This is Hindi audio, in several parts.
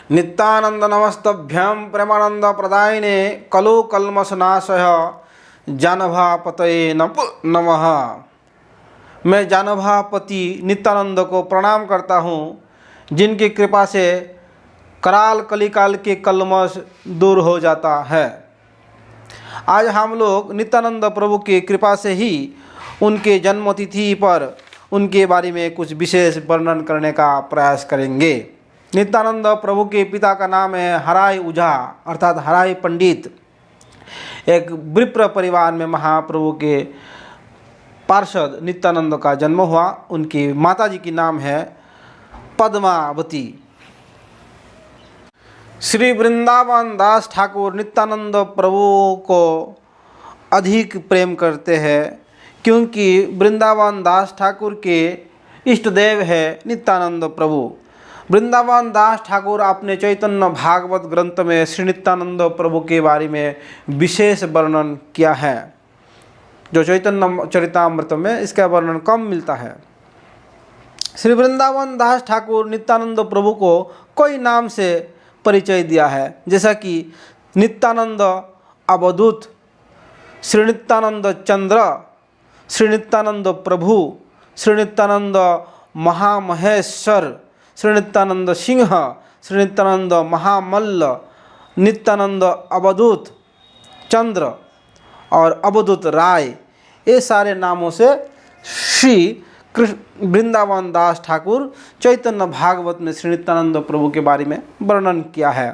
नित्यानंद नमस्तभ्यं प्रेमानंद प्रदायिने कलो कल्मषनाशय जानभापतये नमः। मैं जानभापति नित्यानंद को प्रणाम करता हूँ, जिनकी कृपा से कराल कलिकाल के कल्मष दूर हो जाता है। आज हम लोग नित्यानंद प्रभु की कृपा से ही उनके जन्मतिथि पर उनके बारे में कुछ विशेष वर्णन करने का प्रयास करेंगे। नित्यानंद प्रभु के पिता का नाम है हराई उझा अर्थात हराई पंडित। एक विप्र परिवार में महाप्रभु के पार्षद नित्यानंद का जन्म हुआ। उनकी माताजी की नाम है पद्मावती। श्री वृंदावन दास ठाकुर नित्यानंद प्रभु को अधिक प्रेम करते हैं, क्योंकि वृंदावन दास ठाकुर के इष्ट देव है नित्यानंद प्रभु। वृंदावन दास ठाकुर अपने चैतन्य भागवत ग्रंथ में श्री नित्यानंद प्रभु के बारे में विशेष वर्णन किया है, जो चैतन्य चरितामृत में इसका वर्णन कम मिलता है। श्री वृंदावन दास ठाकुर नित्यानंद प्रभु को कोई नाम से परिचय दिया है, जैसा कि नित्यानंद अवधूत, श्री नित्यानंद चंद्र, श्री नित्यानंद प्रभु, श्री नित्यानंद महामहेश्वर, श्री नित्यानंद सिंह, श्री नित्यानंद महामल्ल, नित्यानंद अवधूत चंद्र और अवधूत राय, ये सारे नामों से श्री वृंदावन दास ठाकुर चैतन्य भागवत में श्री नित्यानंद प्रभु के बारे में वर्णन किया है।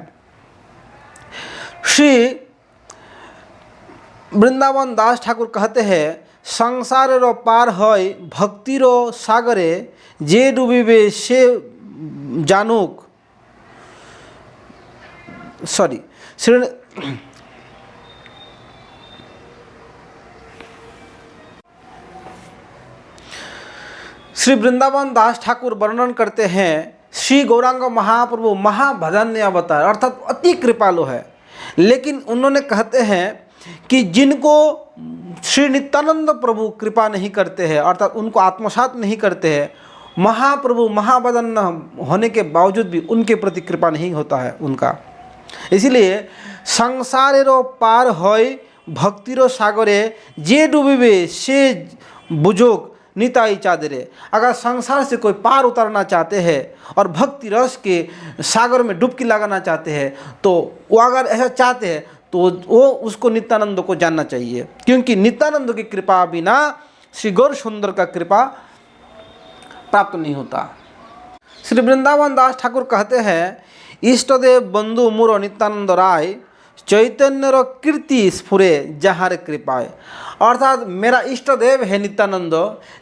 श्री वृंदावन दास ठाकुर कहते हैं, संसार रो पार है भक्ति रो सागरे जे डूबिबे से जानूक श्री वृंदावन दास ठाकुर वर्णन करते हैं, श्री गौरांग महाप्रभु महाभजन्य अवतार अर्थात अति कृपालु है। लेकिन उन्होंने कहते हैं कि जिनको श्री नित्यानंद प्रभु कृपा नहीं करते हैं अर्थात उनको आत्मसात नहीं करते हैं, महाप्रभु महाभजन्य होने के बावजूद भी उनके प्रति कृपा नहीं होता है उनका। इसलिए संसारेरो पार होय भक्तिरो सागरे जे डूबिबे से बुझोक निताई चादरे। अगर संसार से कोई पार उतरना चाहते हैं और भक्ति रस के सागर में डुबकी लगाना चाहते हैं, तो वो अगर ऐसा चाहते हैं तो वो उसको नित्यानंद को जानना चाहिए, क्योंकि नित्यानंद की कृपा बिना श्री गौर सुंदर का कृपा प्राप्त नहीं होता। श्री वृंदावन दास ठाकुर कहते हैं, इष्टदेव बंधु मुरो नित्यानंद राय चैतन्य रो कीर्ति स्फुरे जहार कृपाए। अर्थात मेरा इष्ट देव है नित्यानंद,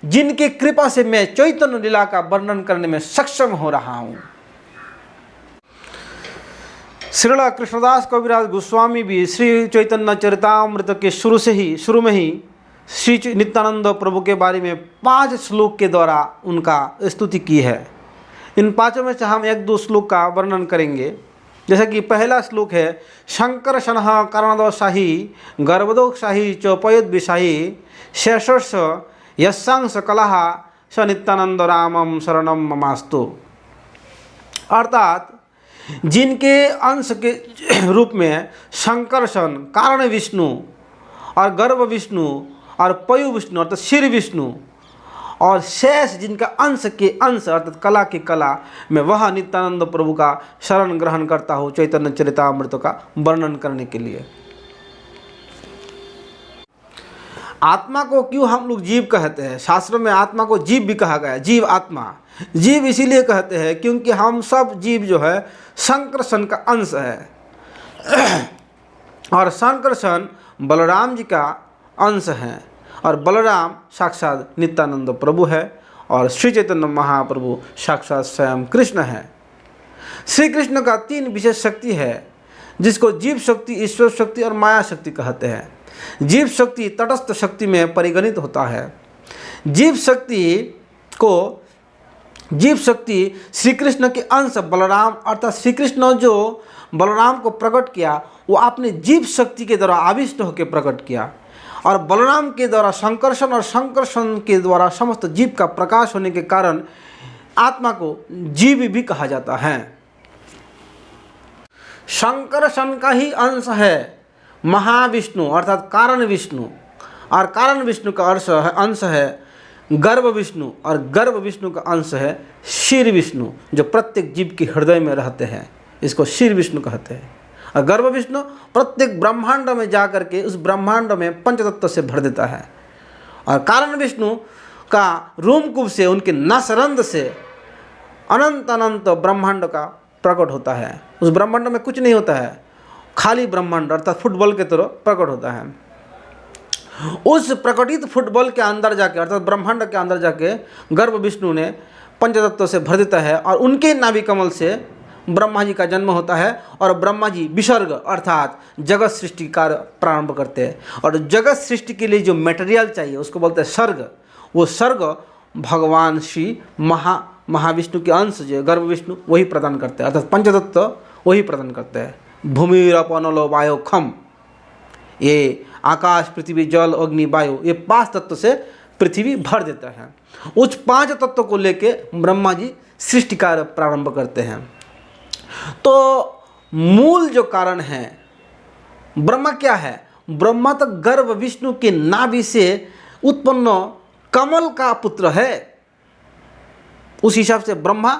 जिनके कृपा से मैं चैतन्य लीला का वर्णन करने में सक्षम हो रहा हूँ। श्रील कृष्णदास कविराज गोस्वामी भी श्री चैतन्य चरितामृत के शुरू में ही श्री नित्यानंद प्रभु के बारे में 5 श्लोक के द्वारा उनका स्तुति की है। इन 5 में से हम 1-2 श्लोक का वर्णन करेंगे। जैसा कि पहला श्लोक है, शंकर शनः कर्णदोषाही गर्भदोषाही चौपयोद विषाही शेषर्ष यशांश कलह स नित्यानंद रामम शरणम ममास्तु। अर्थात जिनके अंश के रूप में शंकरशन कारण विष्णु और गर्भ विष्णु और पयु विष्णु अर्थात शिर विष्णु और शेष जिनका अंश के अंश अर्थात कला की कला में, वह नित्यानंद प्रभु का शरण ग्रहण करता हूँ चैतन्य चरितामृत का वर्णन करने के लिए। आत्मा को क्यों हम लोग जीव कहते हैं? शास्त्रों में आत्मा को जीव भी कहा गया है। जीव आत्मा जीव इसीलिए कहते हैं क्योंकि हम सब जीव जो है शंकरशन का अंश है, और शंकरशन बलराम जी का अंश है, और बलराम साक्षात नित्यानंद प्रभु है, और श्री चैतन्य महाप्रभु साक्षात स्वयं कृष्ण है। श्री कृष्ण का 3 विशेष शक्ति है, जिसको जीव शक्ति, ईश्वर शक्ति और माया शक्ति कहते हैं। जीव शक्ति तटस्थ शक्ति में परिगणित होता है। जीव शक्ति श्री कृष्ण के अंश बलराम अर्थात श्री कृष्ण जो बलराम को प्रकट किया, वो अपने जीव शक्ति के द्वारा आविष्ट होकर प्रकट किया, और बलराम के द्वारा संकर्षण और संकर्षण के द्वारा समस्त जीव का प्रकाश होने के कारण आत्मा को जीव भी कहा जाता है। शंकरशन का ही अंश है महाविष्णु अर्थात कारण विष्णु, और कारण विष्णु का अंश है गर्भ विष्णु, और गर्भ विष्णु का अंश है शीर विष्णु जो प्रत्येक जीव के हृदय में रहते हैं, इसको शीर विष्णु कहते हैं। और गर्भ विष्णु प्रत्येक ब्रह्मांड में जा करके उस ब्रह्मांड में पंचतत्व से भर देता है, और कारण विष्णु का रोमकूप से उनके नसरंध से अनंत अनंत ब्रह्मांड का प्रकट होता है। उस ब्रह्मांड में कुछ नहीं होता है, खाली ब्रह्मांड अर्थात फुटबॉल के तरह प्रकट होता है। उस प्रकटित फुटबॉल के अंदर जाके अर्थात ब्रह्मांड के अंदर जाके गर्भ विष्णु ने पंचतत्व से भर देता है, और उनके नाभि कमल से ब्रह्मा जी का जन्म होता है, और ब्रह्मा जी विसर्ग अर्थात जगत सृष्टि कार्य प्रारंभ करते हैं। और जगत सृष्टि के लिए जो मटेरियल चाहिए उसको बोलते हैं सर्ग, वो सर्ग भगवान श्री महाविष्णु के अंश जो गर्भ विष्णु वही प्रदान करते हैं, अर्थात पंचतत्व वही प्रदान करते हैं। भूमिरपनलो वायो खम, ये आकाश पृथ्वी जल अग्नि वायु, ये 5 तत्व से पृथ्वी भर देता है। उस 5 तत्व को लेके ब्रह्मा जी सृष्टि कार्य प्रारंभ करते हैं। तो मूल जो कारण है ब्रह्मा क्या है, ब्रह्मा तो गर्भ विष्णु के नाभि से उत्पन्न कमल का पुत्र है। उस हिसाब से ब्रह्मा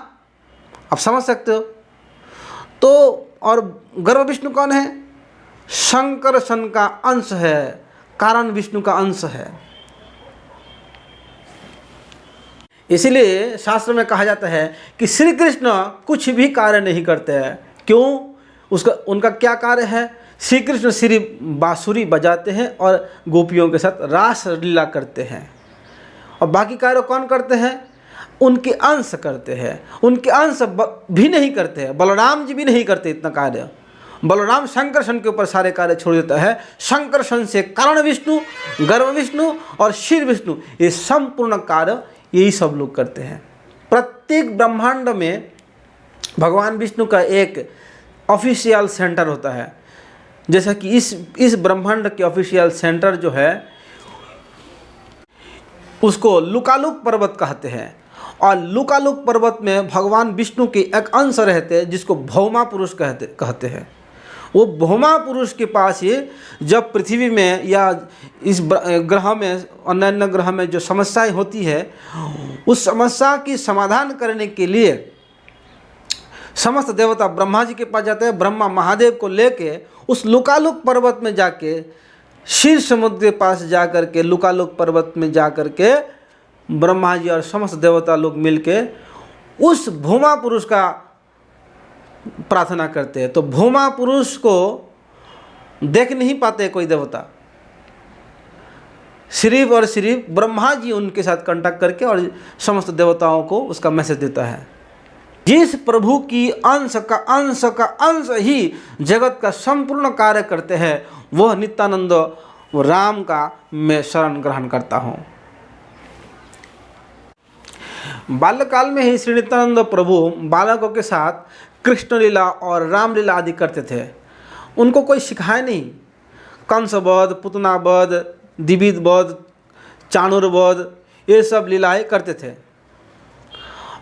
आप समझ सकते हो। तो और गर्भ विष्णु कौन है, शंकरशन का अंश है, कारण विष्णु का अंश है। इसीलिए शास्त्र में कहा जाता है कि श्री कृष्ण कुछ भी कार्य नहीं करते हैं। क्यों, उनका क्या कार्य है, श्री कृष्ण श्री बांसुरी बजाते हैं और गोपियों के साथ रास लीला करते हैं, और बाकी कार्य कौन करते हैं, उनके अंश करते हैं। उनके अंश भी नहीं करते हैं, बलराम जी भी नहीं करते इतना कार्य। बलराम शंकरशन के ऊपर सारे कार्य छोड़ देता है। शंकरशन से कारण विष्णु, गर्भ विष्णु और शीर विष्णु, ये संपूर्ण कार्य यही सब लोग करते हैं। प्रत्येक ब्रह्मांड में भगवान विष्णु का एक ऑफिशियल सेंटर होता है। जैसा कि इस ब्रह्मांड के ऑफिशियल सेंटर जो है उसको लुकालुक पर्वत कहते हैं, और लुकालुक पर्वत में भगवान विष्णु के एक अंश रहते हैं जिसको भौमा पुरुष कहते हैं। वो भौमा पुरुष के पास ही जब पृथ्वी में या इस ग्रह में अन्य ग्रह में जो समस्याएं होती है उस समस्या की समाधान करने के लिए समस्त देवता ब्रह्मा जी के पास जाते हैं। ब्रह्मा महादेव को लेके उस लुकालुक पर्वत में जाके शीर समुद्र के पास जा कर के लुकालुक पर्वत में जा कर के ब्रह्मा जी और समस्त देवता लोग मिलके उस भौमा पुरुष का प्रार्थना करते हैं। तो भौमा पुरुष को देख नहीं पाते कोई देवता, सिर्फ और सिर्फ ब्रह्मा जी उनके साथ कांटेक्ट करके और समस्त देवताओं को उसका मैसेज देता है। जिस प्रभु की अंश का अंश ही जगत का संपूर्ण कार्य करते हैं वह नित्यानंद राम का मैं शरण ग्रहण करता हूँ। बाल्यकाल में ही श्री नित्यानंद प्रभु बालकों के साथ कृष्ण लीला और रामलीला आदि करते थे। उनको कोई सिखाए नहीं। कंस वध, पुतना वध, दिविद वध, चाणूर वध, ये सब लीलाएं करते थे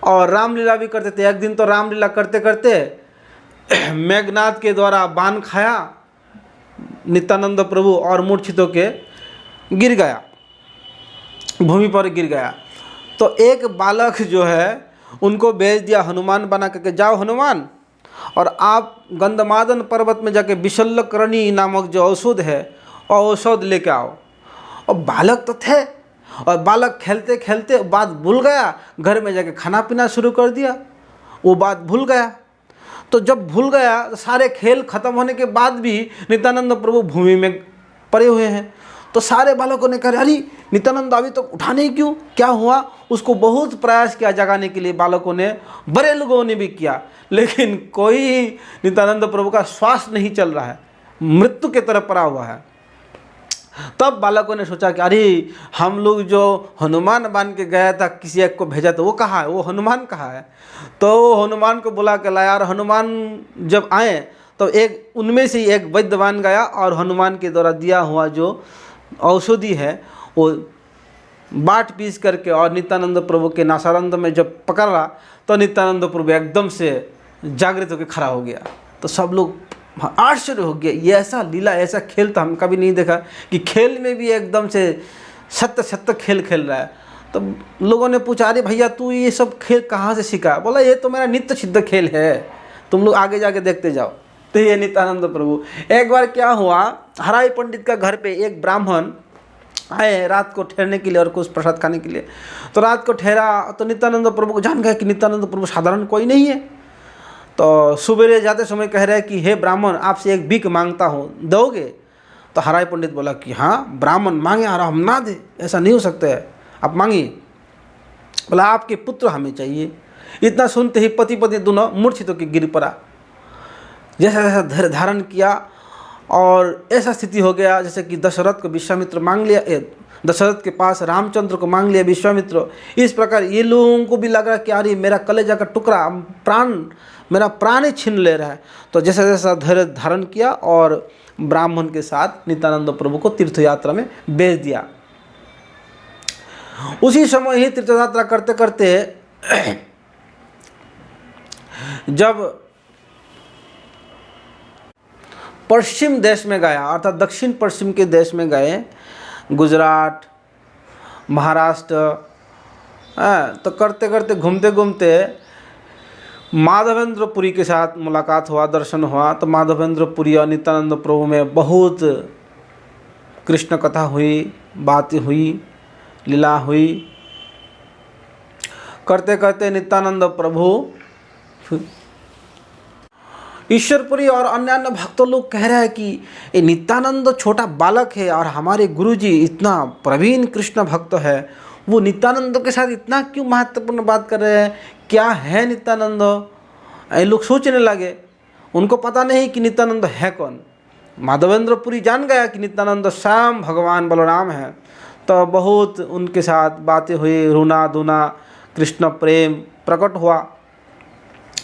और रामलीला भी करते थे। एक दिन तो रामलीला करते करते मेघनाथ के द्वारा बाण खाया नित्यानंद प्रभु और मूर्छित होके गिर गया, भूमि पर गिर गया। तो एक बालक जो है उनको भेज दिया हनुमान बना करके, जाओ हनुमान और आप गंधमादन पर्वत में जाके विशल्यकरणी नामक जो औषध है औषध लेके आओ। और बालक तो थे और बालक खेलते खेलते बात भूल गया, घर में जाके खाना पीना शुरू कर दिया, वो बात भूल गया। तो जब भूल गया तो सारे खेल खत्म होने के बाद भी नित्यानंद प्रभु भूमि में पड़े हुए हैं। तो सारे बालकों ने कहा, अरे नित्यानंद अभी तो उठा नहीं क्यों, क्या हुआ? उसको बहुत प्रयास किया जगाने के लिए, बालकों ने, बड़े लोगों ने भी किया, लेकिन कोई नित्यानंद प्रभु का श्वास नहीं चल रहा है, मृत्यु की तरफ पड़ा हुआ है। तब बालकों ने सोचा कि अरे हम लोग जो हनुमान बन के गया था, किसी एक को भेजा, तो वो कहाँ है, वो हनुमान कहाँ है? तो हनुमान को बुला के लाया और हनुमान जब आए तो एक उनमें से एक वैद्यवान गया और हनुमान के द्वारा दिया हुआ जो औषधि है वो बाट पीस करके और नित्यानंद प्रभु के नासारंद में जब पकड़ा तो नित्यानंद प्रभु एकदम से जागृत होकर खड़ा हो गया। तो सब लोग आश्चर्य हो गया, ये ऐसा लीला, ऐसा खेल तो हम कभी नहीं देखा कि खेल में भी एकदम से सत्य सत्य खेल खेल रहा है। तो लोगों ने पूछा, अरे भैया तू ये सब खेल कहाँ से सीखा? बोला ये तो मेरा नित्य सिद्ध खेल है, तुम लोग आगे जाके देखते जाओ। तो ये नित्यानंद प्रभु, एक बार क्या हुआ, हराई पंडित का घर पे एक ब्राह्मण आए रात को ठहरने के लिए और कुछ प्रसाद खाने के लिए। तो रात को ठहरा तो नित्यानंद प्रभु को जान गया कि नित्यानंद प्रभु साधारण कोई नहीं है। तो सुबह जाते समय कह रहे हैं कि हे ब्राह्मण, आपसे एक भीख मांगता हूँ, दोगे? तो हराई पंडित बोला कि हाँ, ब्राह्मण मांगे और हम ना दे, ऐसा नहीं हो सकता है, आप मांगिए। बोला आपके पुत्र हमें चाहिए। इतना सुनते ही पति पत्नी दोनों मूर्छित होकर गिर पड़ा। जैसा जैसा धैर्य धारण किया और ऐसा स्थिति हो गया जैसे कि दशरथ को विश्वामित्र मांग लिया, दशरथ के पास रामचंद्र को मांग लिया विश्वामित्र। इस प्रकार ये लोगों को भी लग रहा कि अरे मेरा कलेजा का टुकड़ा, मेरा प्राण ही छीन ले रहा है। तो जैसा जैसा धैर्य धारण किया और ब्राह्मण के साथ नित्यानंद प्रभु को तीर्थ यात्रा में भेज दिया। उसी समय ही तीर्थ यात्रा करते करते जब पश्चिम देश में गया, अर्थात दक्षिण पश्चिम के देश में गए, गुजरात, महाराष्ट्र, तो करते करते घूमते घूमते माधवेंद्रपुरी के साथ मुलाकात हुआ, दर्शन हुआ। तो माधवेंद्रपुरी और नित्यानंद प्रभु में बहुत कृष्ण कथा हुई, बातें हुई, लीला हुई। करते करते नित्यानंद प्रभु ईश्वरपुरी और अन्य अन्य भक्तों लोग कह रहे हैं कि ये नित्यानंद छोटा बालक है और हमारे गुरुजी इतना प्रवीण कृष्ण भक्त है, वो नित्यानंद के साथ इतना क्यों महत्वपूर्ण बात कर रहे हैं? क्या है नित्यानंद? ये लोग सोचने लगे। उनको पता नहीं कि नित्यानंद है कौन। माधवेंद्रपुरी जान गया कि नित्यानंद स्वयं भगवान बलराम है। तो बहुत उनके साथ बातें हुई, रोना धोना, कृष्ण प्रेम प्रकट हुआ।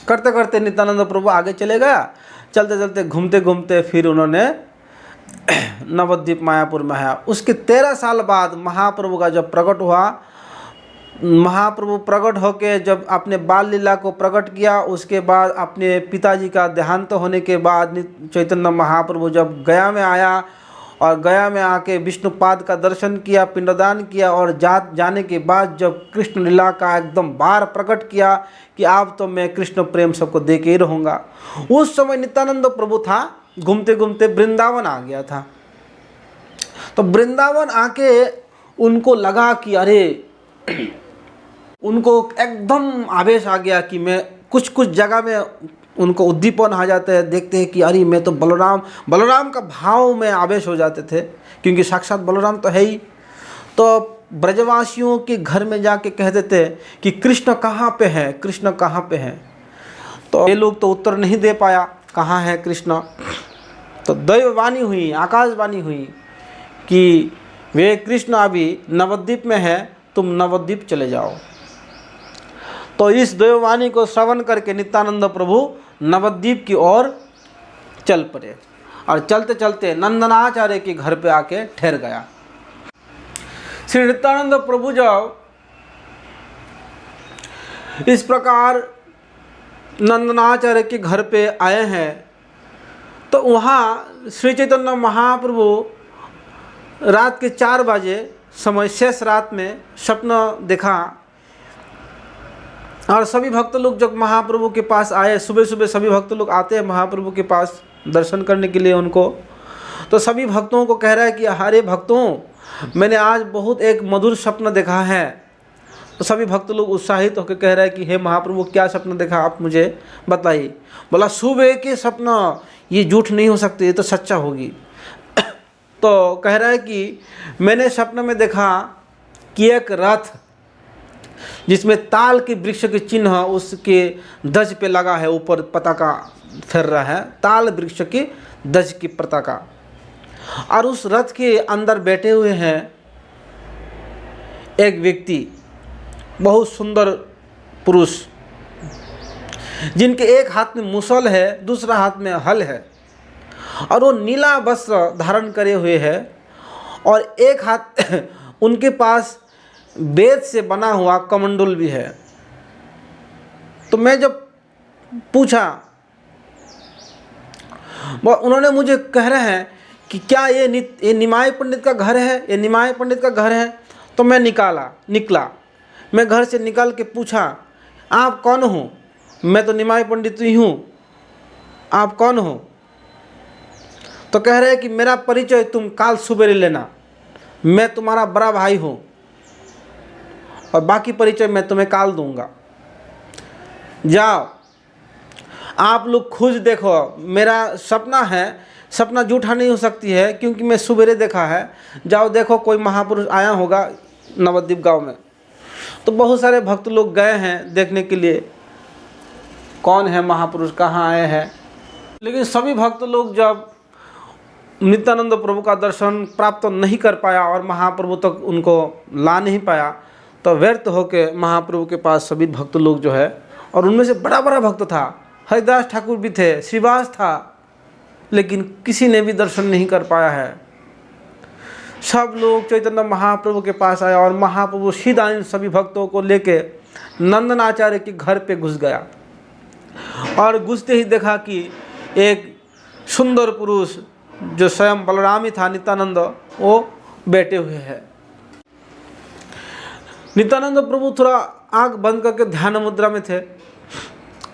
करते करते नित्यानंद प्रभु आगे चले गया। चलते चलते घूमते घूमते फिर उन्होंने नवद्वीप मायापुर में आया। उसके 13 साल बाद महाप्रभु का जब प्रकट हुआ, महाप्रभु प्रकट होके जब अपने बाल लीला को प्रकट किया, उसके बाद अपने पिताजी का देहांत होने के बाद चैतन्य महाप्रभु जब गया में आया और गया में आके विष्णुपाद का दर्शन किया, पिंडदान किया और जाने के बाद जब कृष्ण लीला का एकदम बार प्रकट किया कि अब तो मैं कृष्ण प्रेम सबको दे के ही रहूँगा। उस समय नित्यानंद प्रभु था, घूमते घूमते वृंदावन आ गया था। तो वृंदावन आके उनको लगा कि अरे, उनको एकदम आवेश आ गया कि मैं कुछ जगह में उनको उद्दीपन आ जाते हैं, देखते हैं कि अरे मैं तो बलराम का भाव में आवेश हो जाते थे, क्योंकि साक्षात बलराम तो है ही। तो ब्रजवासियों के घर में जाके कहते थे कि कृष्ण कहाँ पे है, कृष्ण कहाँ पे है। तो ये लोग तो उत्तर नहीं दे पाया कहाँ है कृष्ण। तो दैववाणी हुई, आकाशवाणी हुई कि वे कृष्ण अभी नवद्वीप में है, तुम नवद्वीप चले जाओ। तो इस दैववाणी को श्रवण करके नित्यानंद प्रभु नवद्वीप की ओर चल पड़े और चलते चलते नंदनाचार्य के घर पे आके ठहर गया। श्री नित्यानंद प्रभु जब इस प्रकार नंदनाचार्य के घर पे आए हैं तो वहाँ श्री चैतन्य महाप्रभु रात के 4 बजे समय, शेष रात में स्वप्न देखा। और सभी भक्त लोग जब महाप्रभु के पास आए, सुबह सुबह सभी भक्त लोग आते हैं महाप्रभु के पास दर्शन करने के लिए उनको। तो सभी भक्तों को कह रहा है कि अरे भक्तों, मैंने आज बहुत एक मधुर स्वप्न देखा है। तो सभी भक्त लोग उत्साहित होकर कह रहे हैं कि हे महाप्रभु, क्या स्वप्न देखा, आप मुझे बताइए। बोला सुबह के स्वप्न ये झूठ नहीं हो सकते, ये तो सच्चा होगी। तो कह रहा है कि मैंने स्वप्न में देखा कि एक रथ जिसमें ताल के वृक्ष के चिन्ह उसके ध्वज पे लगा है, ऊपर पताका फैर रहा है, ताल वृक्ष के ध्वज की पताका। और उस रथ के अंदर बैठे हुए हैं एक व्यक्ति, बहुत सुंदर पुरुष, जिनके एक हाथ में मुसल है, दूसरा हाथ में हल है, और वो नीला वस्त्र धारण करे हुए है, और एक हाथ उनके पास वेद से बना हुआ कमंडल भी है। तो मैं जब पूछा उन्होंने मुझे कह रहे हैं कि क्या ये निमाई पंडित का घर है, ये निमाई पंडित का घर है। तो मैं निकला, मैं घर से निकल के पूछा, आप कौन हो? मैं तो निमाई पंडित ही हूँ, आप कौन हो? तो कह रहे हैं कि मेरा परिचय तुम काल सुबेरे लेना, मैं तुम्हारा बड़ा भाई हूँ और बाकी परिचय मैं तुम्हें काल दूंगा। जाओ, आप लोग खुद देखो, मेरा सपना है, सपना झूठा नहीं हो सकती है क्योंकि मैं सुबेरे देखा है। जाओ देखो, कोई महापुरुष आया होगा नवद्वीप गांव में। तो बहुत सारे भक्त लोग गए हैं देखने के लिए कौन है महापुरुष, कहाँ आए हैं। लेकिन सभी भक्त लोग जब नित्यानंद प्रभु का दर्शन प्राप्त नहीं कर पाया और महाप्रभु तक उनको ला नहीं पाया, तो व्यर्थ होकर महाप्रभु के पास सभी भक्त लोग जो है, और उनमें से बड़ा भक्त था, हरिदास ठाकुर भी थे, श्रीवास था, लेकिन किसी ने भी दर्शन नहीं कर पाया है। सब लोग चैतन्य महाप्रभु के पास आया और महाप्रभु सीधा इन सभी भक्तों को लेके नंदनाचार्य के घर पे घुस गया और घुसते ही देखा कि एक सुंदर पुरुष जो स्वयं बलराम ही था, नित्यानंद, वो बैठे हुए हैं। नित्यानंद प्रभु थोड़ा आंख बंद करके ध्यान मुद्रा में थे।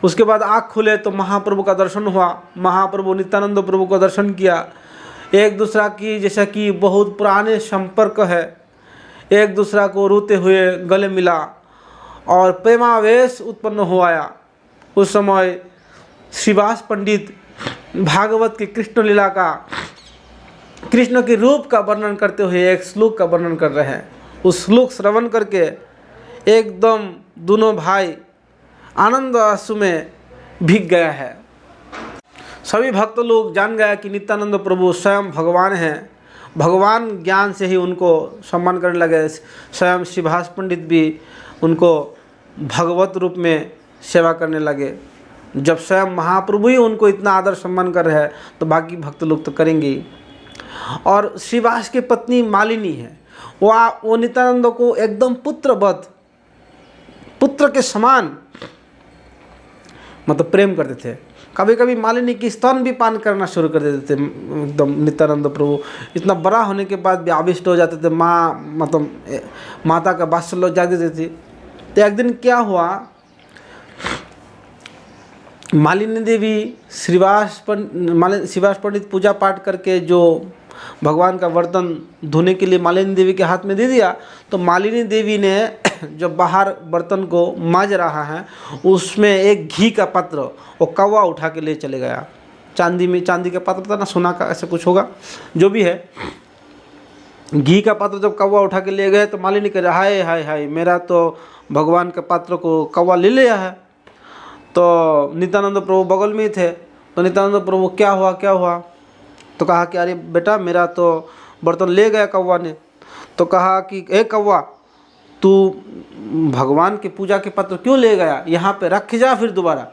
उसके बाद आँख खुले तो महाप्रभु का दर्शन हुआ। महाप्रभु नित्यानंद प्रभु का दर्शन किया। एक दूसरा की जैसा कि बहुत पुराने संपर्क है, एक दूसरा को रोते हुए गले मिला और प्रेमावेश उत्पन्न हो आया। उस समय श्रीवास पंडित भागवत की कृष्ण लीला का, कृष्ण के रूप का वर्णन करते हुए एक श्लोक का वर्णन कर रहे हैं। उस श्लोक श्रवण करके एकदम दोनों भाई आनंद आंसू में भीग गया है। सभी भक्त लोग जान गया कि नित्यानंद प्रभु स्वयं भगवान हैं। भगवान ज्ञान से ही उनको सम्मान करने लगे। स्वयं श्रीवास पंडित भी उनको भगवत रूप में सेवा करने लगे। जब स्वयं महाप्रभु ही उनको इतना आदर सम्मान कर रहे हैं तो बाकी भक्त लोग तो करेंगे ही। और श्रीवास की पत्नी मालिनी है, वो नित्यानंद को एकदम पुत्रवत, पुत्र के समान मतलब प्रेम करते थे। कभी कभी मालिनी की स्तन भी पान करना शुरू कर देते थे। एकदम नित्यानंद प्रभु इतना बड़ा होने के बाद भी आविष्ट हो जाते थे। माता का वात्सल्य जाग देती थी। तो एक दिन क्या हुआ, मालिनी देवी श्रीवास पंडित पूजा पाठ करके जो भगवान का बर्तन धोने के लिए मालिनी देवी के हाथ में दे दिया, तो मालिनी देवी ने जब बाहर बर्तन को मांज रहा है उसमें एक घी का पात्र वो कौवा उठा के ले चले गया। चांदी का पात्र था ना, सोना का ऐसा कुछ होगा, जो भी है। घी का पात्र जब कौवा उठा के ले गए तो मालिनी कह रहा हाय हाय हाय, मेरा तो भगवान के पात्र को कौवा ले लिया है। तो नित्यानंद प्रभु बगल में ही थे। तो नित्यानंद प्रभु क्या हुआ, तो कहा कि अरे बेटा, मेरा तो बर्तन ले गया कौवा ने। तो कहा कि ए कौवा, तू भगवान की पूजा के पात्र क्यों ले गया, यहाँ पे रख जा फिर दोबारा।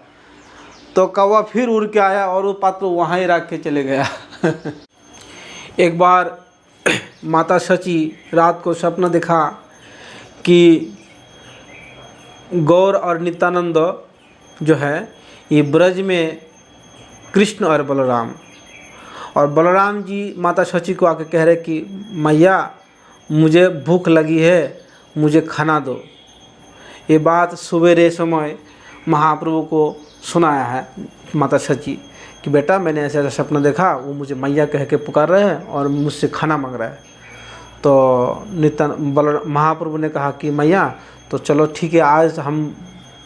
तो कौवा फिर उड़ के आया और वो पात्र वहाँ ही रख के चले गया। एक बार माता सची रात को सपना देखा कि गौर और नित्यानंद जो है ये ब्रज में कृष्ण और बलराम जी माता सची को आके कह रहे कि मैया मुझे भूख लगी है, मुझे खाना दो। ये बात सवेरे समय महाप्रभु को सुनाया है माता सची कि बेटा मैंने ऐसा सपना देखा, वो मुझे मैया कह के पुकार रहे हैं और मुझसे खाना मांग रहा है। तो महाप्रभु ने कहा कि मैया तो चलो ठीक है, आज हम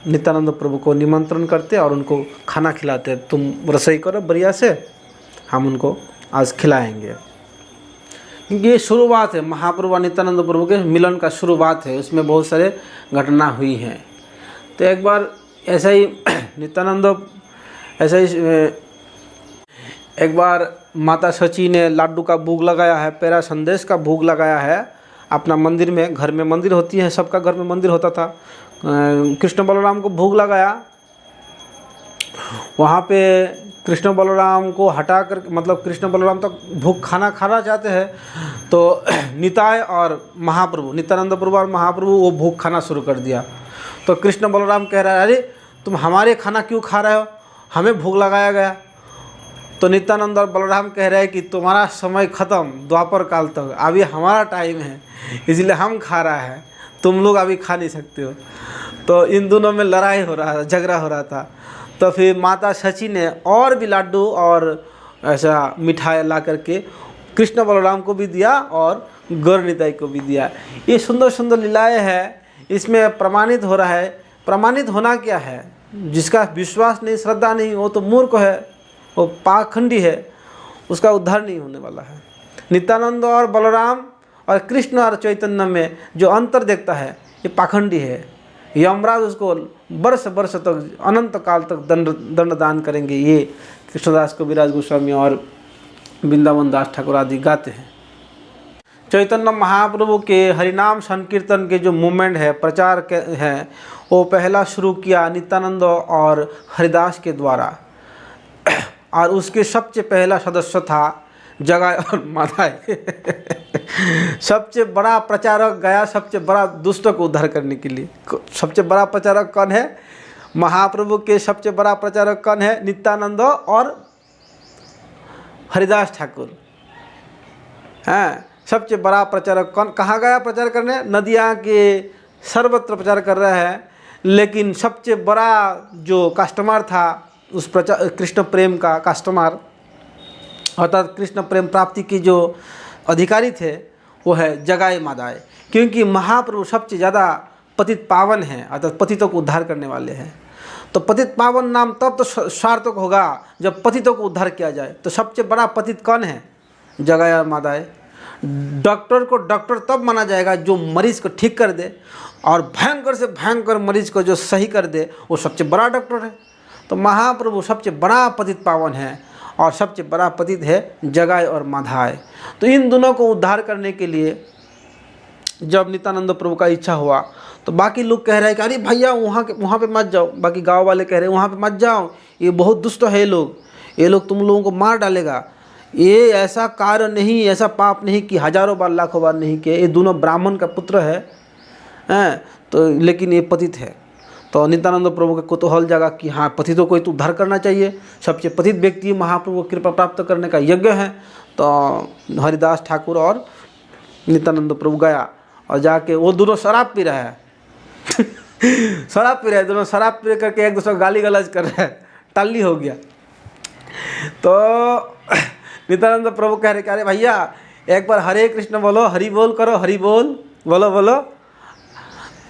नित्यानंद प्रभु को निमंत्रण करते और उनको खाना खिलाते, तुम रसोई करो बढ़िया से, हम उनको आज खिलाएंगे। क्योंकि ये शुरुआत है, महाप्रभु और नित्यानंद प्रभु के मिलन का शुरुआत है, उसमें बहुत सारे घटना हुई हैं। तो एक बार ऐसा ही एक बार माता सची ने लाड्डू का भोग लगाया है, पेरा संदेश का भोग लगाया है अपना मंदिर में। घर में मंदिर होती है, सबका घर में मंदिर होता था। कृष्ण बलराम को भोग लगाया। वहाँ पे कृष्ण बलराम को हटा कर, मतलब कृष्ण बलराम तक भोग खाना खाना चाहते हैं, तो निताय और महाप्रभु, नित्यानंद प्रभु और महाप्रभु वो भोग खाना शुरू कर दिया। तो कृष्ण बलराम कह रहा है अरे तुम हमारे खाना क्यों खा रहे हो, हमें भोग लगाया गया। तो नित्यानंद और बलराम कह रहे हैं कि तुम्हारा समय ख़त्म, द्वापर काल तक, अभी हमारा टाइम है, इसलिए हम खा रहा है, तुम लोग अभी खा नहीं सकते हो। तो इन दोनों में लड़ाई हो रहा था, झगड़ा हो रहा था। तो फिर माता शची ने और भी लड्डू और ऐसा मिठाई ला करके कृष्ण बलराम को भी दिया और गौर निताई को भी दिया। ये सुंदर सुंदर लीलाएँ हैं। इसमें प्रमाणित हो रहा है, प्रमाणित होना क्या है, जिसका विश्वास नहीं, श्रद्धा नहीं, वो तो मूर्ख है, वो पाखंडी है, उसका उद्धार नहीं होने वाला है। नित्यानंद और बलराम और कृष्ण और चैतन्य में जो अंतर देखता है ये पाखंडी है। यमराज उसको वर्ष वर्ष तक, अनंत काल तक दंड दान करेंगे। ये कृष्णदास कविराज गोस्वामी और वृंदावन दास ठाकुर आदि गाते हैं। चैतन्य महाप्रभु के हरिनाम संकीर्तन के जो मूवमेंट है, प्रचार के हैं, वो पहला शुरू किया नित्यानंद और हरिदास के द्वारा। और उसके सबसे पहला सदस्य था जगाय और माधाय। सबसे बड़ा प्रचारक गया, सबसे बड़ा दुष्टों को उद्धार करने के लिए। सबसे बड़ा प्रचारक कौन है? महाप्रभु के सबसे बड़ा प्रचारक कौन है? नित्यानंद और हरिदास ठाकुर। हैं, सबसे बड़ा प्रचारक कौन? कहाँ गया प्रचार करने? नदियाँ के सर्वत्र प्रचार कर रहा है। लेकिन सबसे बड़ा जो कस्टमर था उस प्रचार, कृष्ण प्रेम का कस्टमर, अर्थात कृष्ण प्रेम प्राप्ति के जो अधिकारी थे, वो है जगाय मादाय। क्योंकि महाप्रभु सबसे ज़्यादा पतित पावन हैं, अर्थात पतितों को उद्धार करने वाले हैं। तो पतित पावन नाम तब तो सार्थक होगा जब पतितों को उद्धार किया जाए। तो सबसे बड़ा पतित कौन है? जगाय और मादाय। डॉक्टर को डॉक्टर तब माना जाएगा जो मरीज़ को ठीक कर दे, और भयंकर से भयंकर मरीज़ को जो सही कर दे, वो सबसे बड़ा डॉक्टर है। तो महाप्रभु सबसे बड़ा पतित पावन है और सबसे बड़ा पतित है जगाय और माधाय। तो इन दोनों को उद्धार करने के लिए जब नित्यानंद प्रभु का इच्छा हुआ तो बाकी लोग कह रहे हैं कि अरे भैया वहाँ पे मत जाओ। बाकी गांव वाले कह रहे हैं वहाँ पे मत जाओ, ये बहुत दुष्ट है ये लोग तुम लोगों को मार डालेगा। ये ऐसा कार्य नहीं, ऐसा पाप नहीं कि हजारों बार लाखों बार नहीं किए। ये दोनों ब्राह्मण का पुत्र है तो लेकिन ये पतित है। तो नित्यानंद प्रभु के कुतूहल जागा कि हाँ, पतितों को तो उद्धार करना चाहिए। सबसे पतित व्यक्ति महाप्रभु को कृपा प्राप्त करने का यज्ञ है। तो हरिदास ठाकुर और नित्यानंद प्रभु गया और जाके वो दोनों शराब पी रहे हैं। शराब पी रहे हैं दोनों, शराब पी करके एक दूसरे को गाली गलौज कर रहे हैं। टल्ली हो गया। तो नित्यानंद प्रभु कह रहे अरे भैया एक बार हरे कृष्ण बोलो, हरि बोल करो, हरि बोल बोलो बोलो।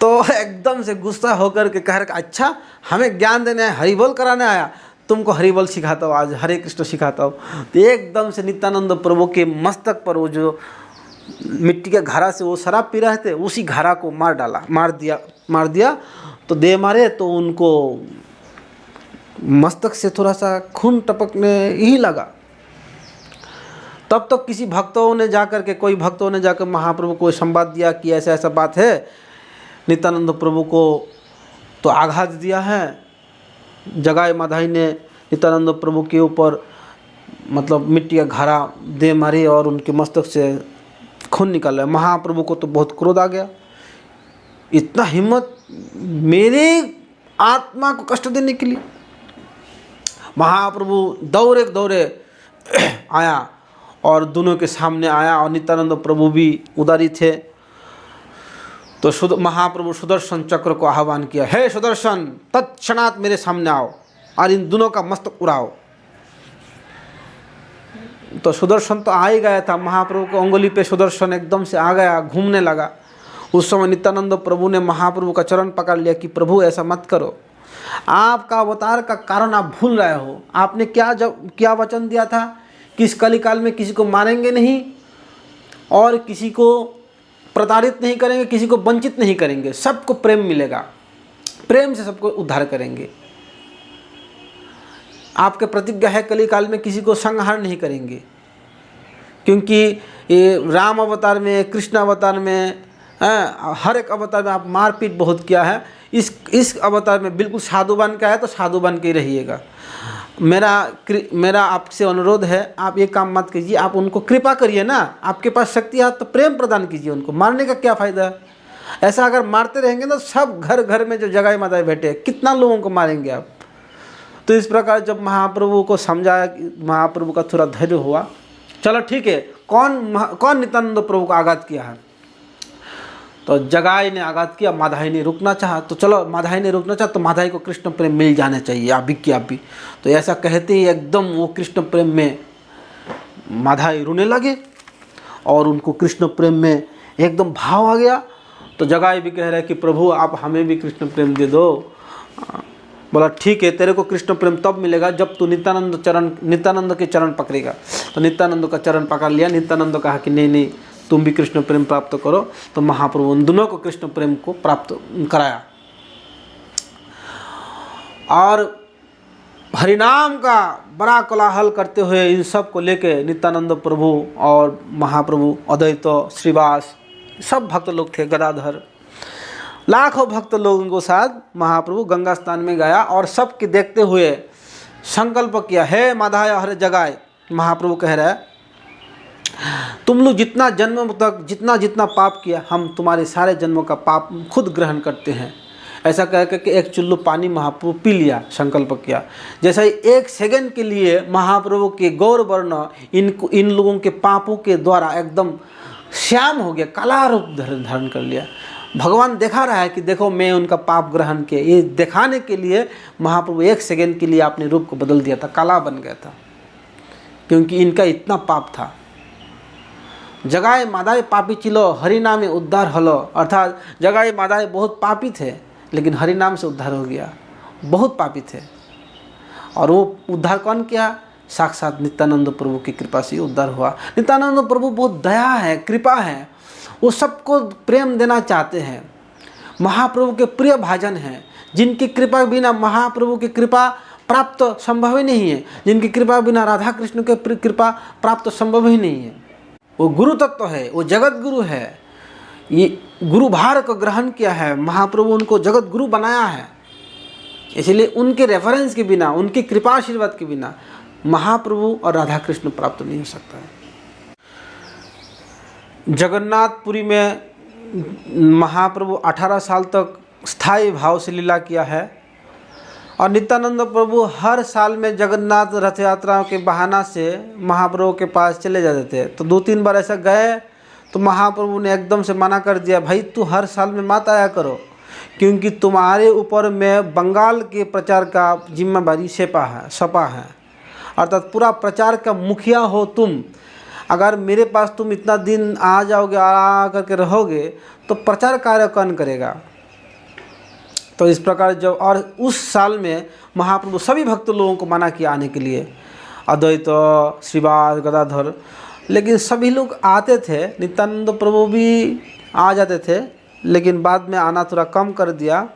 तो एकदम से गुस्सा होकर के कह रहे अच्छा हमें ज्ञान देने है, हरि बोल कराने आया, तुमको हरि बोल सिखाता हूँ, आज हरे कृष्ण सिखाता हूँ। तो एकदम से नित्यानंद प्रभु के मस्तक पर वो जो मिट्टी के घड़ा से वो शराब पी रहे थे, उसी घड़ा को मार दिया। तो दे मारे तो उनको मस्तक से थोड़ा सा खून टपकने ही लगा। तब तक किसी भक्तों ने जाकर के, कोई भक्तों ने जाकर महाप्रभु को संवाद दिया कि ऐसा ऐसा बात है, नित्यानंद प्रभु को तो आघात दिया है। जगाय माधाई ने नित्यानंद प्रभु के ऊपर मतलब मिट्टी का घड़ा दे मारी और उनके मस्तक से खून निकल रहा है। महाप्रभु को तो बहुत क्रोध आ गया। इतना हिम्मत मेरे आत्मा को कष्ट देने के लिए। महाप्रभु दौड़े आया और दोनों के सामने आया और नित्यानंद प्रभु भी उदारी थे। तो महाप्रभु सुदर्शन चक्र को आह्वान किया, हे सुदर्शन तत्क्षणात मेरे सामने आओ और इन दोनों का मस्तक उड़ाओ। तो सुदर्शन तो आ ही गया था। महाप्रभु को अंगुली पे सुदर्शन एकदम से आ गया, घूमने लगा। उस समय नित्यानंद प्रभु ने महाप्रभु का चरण पकड़ लिया कि प्रभु ऐसा मत करो, आपका अवतार का कारण आप भूल रहे हो। आपने क्या वचन दिया था कि इस कलिकाल में किसी को मारेंगे नहीं और किसी को प्रताड़ित नहीं करेंगे, किसी को वंचित नहीं करेंगे, सबको प्रेम मिलेगा, प्रेम से सबको उद्धार करेंगे। आपके प्रतिज्ञा है कलिकाल में किसी को संहार नहीं करेंगे। क्योंकि ये राम अवतार में, कृष्ण अवतार में, हर एक अवतार में आप मारपीट बहुत किया है। इस अवतार में बिल्कुल साधु बन के आया तो साधु बन के ही रहिएगा। मेरा आपसे अनुरोध है, आप ये काम मत कीजिए, आप उनको कृपा करिए ना। आपके पास शक्ति है तो प्रेम प्रदान कीजिए उनको। मारने का क्या फ़ायदा है? ऐसा अगर मारते रहेंगे तो सब घर घर में जो जगाई माताएं बैठे हैं, कितना लोगों को मारेंगे आप? तो इस प्रकार जब महाप्रभु को समझाया, महाप्रभु का थोड़ा धैर्य हुआ, चलो ठीक है, कौन नित्यानंद प्रभु को आघात किया है? तो जगाई ने आघात किया, माधाई ने रुकना चाहा, तो चलो माधाई ने रुकना चाहा तो माधाई को कृष्ण प्रेम मिल जाना चाहिए अभी की अभी। तो ऐसा कहते ही एकदम वो कृष्ण प्रेम में माधाई रोने लगे और उनको कृष्ण प्रेम में एकदम भाव आ गया। तो जगाई भी कह रहे कि प्रभु आप हमें भी कृष्ण प्रेम दे दो। बोला ठीक है, तेरे को कृष्ण प्रेम तब मिलेगा जब तू नित्यानंद के चरण पकड़ेगा। तो नित्यानंद का चरण पकड़ लिया। नित्यानंद कहा कि नहीं नहीं, तुम भी कृष्ण प्रेम प्राप्त करो। तो महाप्रभु उन दोनों को कृष्ण प्रेम को प्राप्त कराया। और हरिनाम का बड़ा कोलाहल करते हुए इन सब को लेके नित्यानंद प्रभु और महाप्रभु, अद्वैत, श्रीवास, सब भक्त लोग थे, गदाधर, लाखों भक्त लोगों के साथ महाप्रभु गंगा स्नान में गया और सबके देखते हुए संकल्प किया, हे माधाय हरे जगाए। महाप्रभु कह रहा है तुम लोग जितना जन्म तक जितना पाप किया, हम तुम्हारे सारे जन्मों का पाप खुद ग्रहण करते हैं। ऐसा कह के एक चुल्लू पानी महाप्रभु पी लिया, संकल्प किया। जैसा ही 1 सेकंड के लिए महाप्रभु के गौर वर्ण इन लोगों के पापों के द्वारा एकदम श्याम हो गया, काला रूप धारण कर लिया। भगवान दिखा रहा है कि देखो मैं उनका पाप ग्रहण किया। ये दिखाने के लिए महाप्रभु 1 सेकंड के लिए अपने रूप को बदल दिया था, काला बन गया था, क्योंकि इनका इतना पाप था। जगाए मादाए पापी चिलो हरिनामे उद्धार हलो, अर्थात जगाए मादाए बहुत पापी थे लेकिन हरिनाम से उद्धार हो गया। बहुत पापी थे और वो उद्धार कौन किया? साक्षात नित्यानंद प्रभु की कृपा से उद्धार हुआ। नित्यानंद प्रभु बहुत दया है, कृपा है, वो सबको प्रेम देना चाहते हैं। महाप्रभु के प्रिय भाजन हैं, जिनकी कृपा बिना महाप्रभु की कृपा प्राप्त संभव ही नहीं है, जिनकी कृपा बिना राधा कृष्ण के कृपा प्राप्त संभव ही नहीं है। वो गुरु तत्व है, वो जगत गुरु है। ये गुरु भार को ग्रहण किया है, महाप्रभु उनको जगत गुरु बनाया है। इसलिए उनके रेफरेंस के बिना, उनकी कृपा आशीर्वाद के बिना महाप्रभु और राधा कृष्ण प्राप्त नहीं हो सकता है। जगन्नाथपुरी में महाप्रभु 18 साल तक स्थायी भाव से लीला किया है और नित्यानंद प्रभु हर साल में जगन्नाथ रथ यात्रा के बहाना से महाप्रभु के पास चले जाते थे। तो 2-3 बार ऐसा गए तो महाप्रभु ने एकदम से मना कर दिया, भाई तू हर साल में मत आया करो, क्योंकि तुम्हारे ऊपर में बंगाल के प्रचार का जिम्मेदारी सपा है, अर्थात पूरा प्रचार का मुखिया हो तुम। अगर मेरे पास तुम इतना दिन आ जाओगे, आ करके रहोगे तो प्रचार कार्य कौन करेगा? तो इस प्रकार जब, और उस साल में महाप्रभु सभी भक्त लोगों को मना किया आने के लिए, अद्वैत, श्रीवास, गदाधर, लेकिन सभी लोग आते थे। नित्यानंद प्रभु भी आ जाते थे, लेकिन बाद में आना थोड़ा कम कर दिया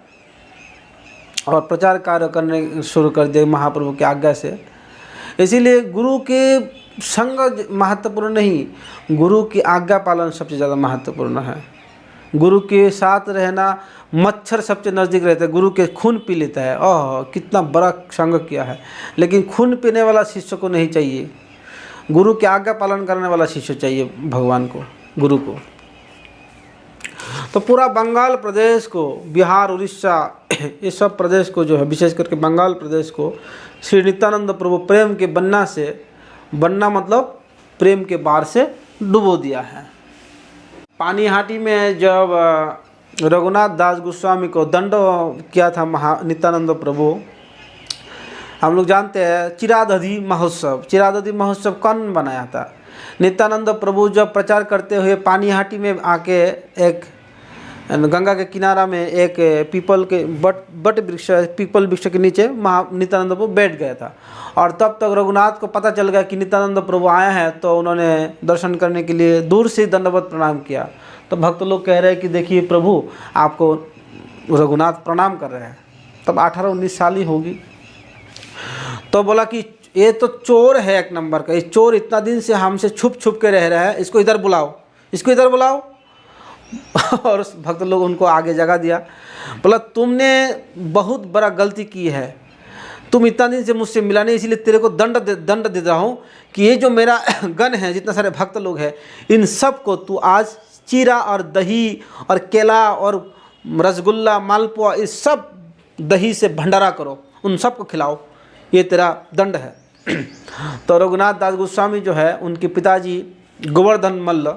और प्रचार कार्य करने शुरू कर दिया महाप्रभु की आज्ञा से। इसीलिए गुरु के संग महत्वपूर्ण नहीं, गुरु की आज्ञा पालन सबसे ज़्यादा महत्वपूर्ण है। गुरु के साथ रहना, मच्छर सबसे नज़दीक रहता है, गुरु के खून पी लेता है। ओह कितना बड़ा संग किया है, लेकिन खून पीने वाला शिष्य को नहीं चाहिए, गुरु की आज्ञा पालन करने वाला शिष्य चाहिए भगवान को, गुरु को। तो पूरा बंगाल प्रदेश को, बिहार, उड़ीसा, ये सब प्रदेश को जो है, विशेष करके बंगाल प्रदेश को श्री नित्यानंद प्रभु प्रेम के बन्ना मतलब प्रेम के बार से डुबो दिया है। पानीहाटी में जब रघुनाथ दास गोस्वामी को दंड किया था नित्यानंद प्रभु, हम लोग जानते हैं चिरादधि महोत्सव कौन बनाया था? नित्यानंद प्रभु जब प्रचार करते हुए पानीहाटी में आके एक गंगा के किनारा में एक पीपल वृक्ष के नीचे नित्यानंद प्रभु बैठ गया था। और तब तक रघुनाथ को पता चल गया कि नित्यानंद प्रभु आए हैं, तो उन्होंने दर्शन करने के लिए दूर से दंडवत प्रणाम किया। तो भक्त लोग कह रहे हैं कि देखिए प्रभु आपको रघुनाथ प्रणाम कर रहे हैं। तब 18-19 साल ही होगी। तो बोला कि ये तो चोर है एक नंबर का, ये चोर इतना दिन से हमसे छुप के रह रहा है, इसको इधर बुलाओ। और भक्त लोग उनको आगे जगह दिया। बोला तुमने बहुत बड़ा गलती की है, तुम इतना दिन से मुझसे मिला नहीं, इसलिए तेरे को दंड दे रहा हूँ कि ये जो मेरा गण है, जितना सारे भक्त लोग हैं, इन सब को तू आज चीरा और दही और केला और रसगुल्ला, मालपुआ, इस सब दही से भंडारा करो, उन सबको खिलाओ। ये तेरा दंड है। तो रघुनाथ दास गोस्वामी जो है, उनके पिताजी गोवर्धन मल्ल,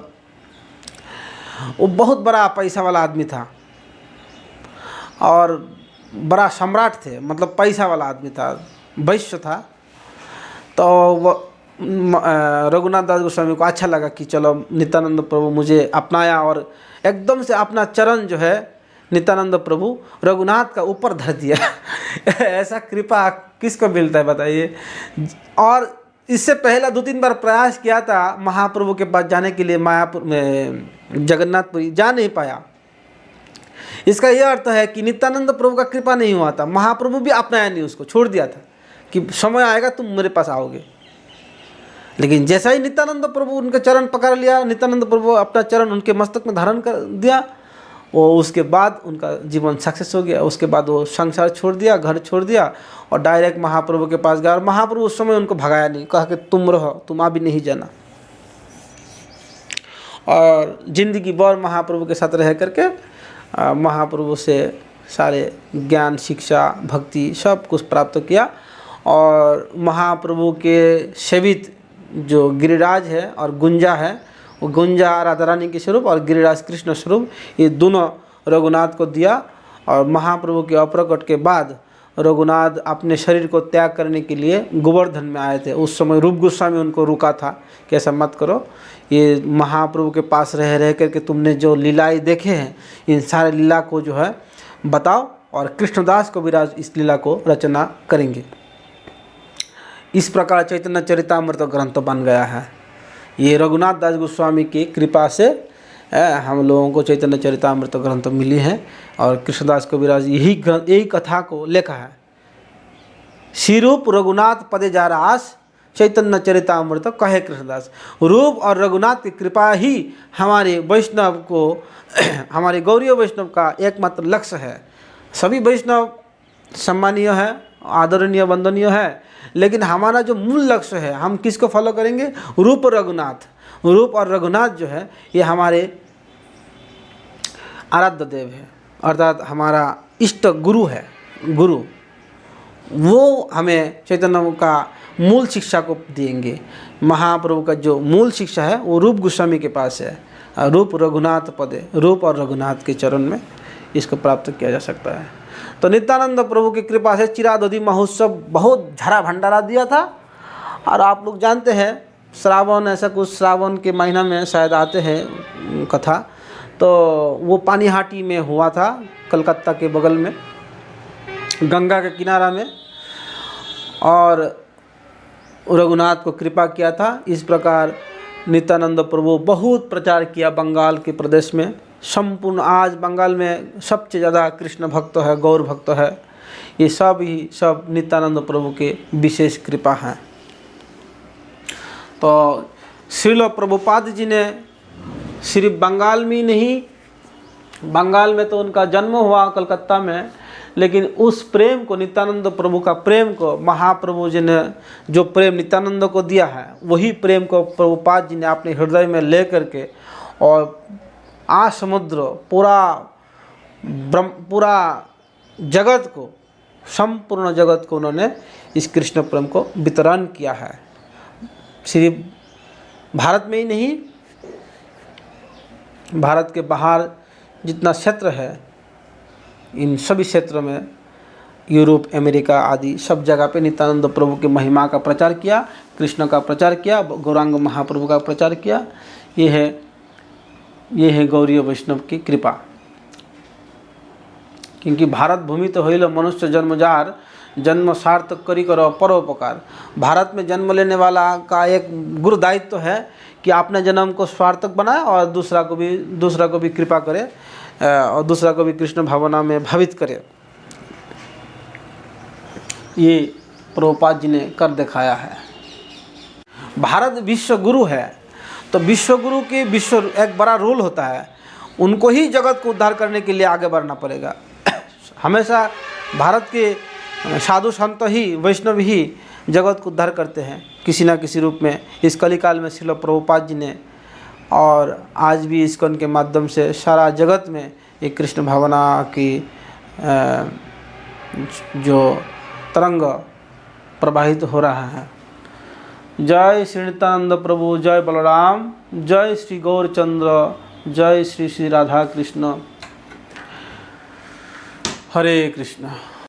वो बहुत बड़ा पैसा वाला आदमी था और बड़ा सम्राट थे, मतलब पैसा वाला आदमी था, वैश्य था। तो रघुनाथ दास गोस्वामी को अच्छा लगा कि चलो नित्यानंद प्रभु मुझे अपनाया, और एकदम से अपना चरण जो है नित्यानंद प्रभु रघुनाथ का ऊपर धर दिया। ऐसा कृपा किसको मिलता है बताइए। और इससे पहला 2-3 बार प्रयास किया था महाप्रभु के पास जाने के लिए, मायापुर में जगन्नाथपुरी जा नहीं पाया। इसका यह अर्थ है कि नित्यानंद प्रभु का कृपा नहीं हुआ था, महाप्रभु भी अपनाया नहीं, उसको छोड़ दिया था कि समय आएगा तुम मेरे पास आओगे। लेकिन जैसा ही नित्यानंद प्रभु उनके चरण पकड़ लिया, नित्यानंद प्रभु अपना चरण उनके मस्तक में धारण कर दिया, वो उसके बाद उनका जीवन सक्सेस हो गया। उसके बाद वो संसार छोड़ दिया, घर छोड़ दिया और डायरेक्ट महाप्रभु के पास गया। और महाप्रभु उस समय उनको भगाया नहीं, कहा कि तुम रहो, तुम अभी नहीं जाना। और जिंदगी भर महाप्रभु के साथ रह करके महाप्रभु से सारे ज्ञान, शिक्षा, भक्ति सब कुछ प्राप्त किया। और महाप्रभु के सेवित जो गिरिराज है और गुंजा है, वो गुंजा राधा रानी के स्वरूप और गिरिराज कृष्ण स्वरूप, ये दोनों रघुनाथ को दिया। और महाप्रभु के अप्रकट के बाद रघुनाथ अपने शरीर को त्याग करने के लिए गोवर्धन में आए थे। उस समय रूप गोस्वामी उनको रुका था कि ऐसा मत करो, ये महाप्रभु के पास रह करके तुमने जो लीलाएं देखे हैं, इन सारे लीला को जो है बताओ, और कृष्णदास को विराज इस लीला को रचना करेंगे। इस प्रकार चैतन्य चरितामृत ग्रंथ बन गया है। ये रघुनाथ दास गोस्वामी की कृपा से हम लोगों को चैतन्य चरितामृत ग्रंथ मिली है। और कृष्णदास कविराज यही कथा को लिखा है। श्रीरूप रघुनाथ पदे जा रास, चैतन्य चरितामृत कहे कृष्णदास। रूप और रघुनाथ की कृपा ही हमारे वैष्णव को, हमारे गौरीय वैष्णव का एकमात्र लक्ष्य है। सभी वैष्णव सम्मानीय है, आदरणीय, वंदनीय है, लेकिन हमारा जो मूल लक्ष्य है, हम किसको फॉलो करेंगे? रूप रघुनाथ। रूप और रघुनाथ जो है ये हमारे आराध्य देव है, अर्थात हमारा इष्ट गुरु है। गुरु वो हमें चैतन्य का मूल शिक्षा को देंगे। महाप्रभु का जो मूल शिक्षा है वो रूप गोस्वामी के पास है। रूप रघुनाथ पदे, रूप और रघुनाथ के चरण में इसको प्राप्त किया जा सकता है। तो नित्यानंद प्रभु की कृपा से चिरादधि महोत्सव बहुत झरा भंडारा दिया था। और आप लोग जानते हैं श्रावण, ऐसा कुछ श्रावण के महीना में शायद आते हैं कथा, तो वो पानीहाटी में हुआ था, कलकत्ता के बगल में, गंगा के किनारा में। और रघुनाथ को कृपा किया था। इस प्रकार नित्यानंद प्रभु बहुत प्रचार किया बंगाल के प्रदेश में। संपूर्ण आज बंगाल में सबसे ज़्यादा कृष्ण भक्त है, गौर भक्त है। ये सब नित्यानंद प्रभु के विशेष कृपा है। तो श्रील प्रभुपाद जी ने सिर्फ बंगाल में ही नहीं, बंगाल में तो उनका जन्म हुआ कलकत्ता में, लेकिन उस प्रेम को, नित्यानंद प्रभु का प्रेम को, महाप्रभु जी ने जो प्रेम नित्यानंद को दिया है, वही प्रेम को प्रभुपाद जी ने अपने हृदय में ले करके और समुद्र पूरा जगत को, संपूर्ण जगत को उन्होंने इस कृष्ण प्रेम को वितरण किया है। सिर्फ भारत में ही नहीं, भारत के बाहर जितना क्षेत्र है, इन सभी क्षेत्रों में, यूरोप, अमेरिका आदि सब जगह पे नित्यानंद प्रभु की महिमा का प्रचार किया, कृष्ण का प्रचार किया, गौरांग महाप्रभु का प्रचार किया। ये है गौरीय वैष्णव की कृपा। क्योंकि भारत भूमि तो होइल मनुष्य जन्मजार, जन्म सार्थक करी करो परोपकार। भारत में जन्म लेने वाला का एक गुरु दायित्व तो है कि अपने जन्म को सार्थक बनाए और दूसरा को भी कृपा करे और दूसरा को भी कृष्ण भावना में भावित करे। ये प्रभुपाद जी ने कर दिखाया है। भारत विश्व गुरु है, तो विश्व गुरु की एक बड़ा रोल होता है, उनको ही जगत को उद्धार करने के लिए आगे बढ़ना पड़ेगा। हमेशा भारत के साधु संत ही, वैष्णव ही जगत को उद्धार करते हैं किसी न किसी रूप में। इस कलिकाल में श्रील प्रभुपाद जी ने, और आज भी इस्कॉन के माध्यम से सारा जगत में एक कृष्ण भावना की जो तरंग प्रवाहित हो रहा है। जय श्री नित्यानंद प्रभु, जय बलराम, जय श्री गौरचंद्र, जय श्री श्री राधा कृष्ण। हरे कृष्ण।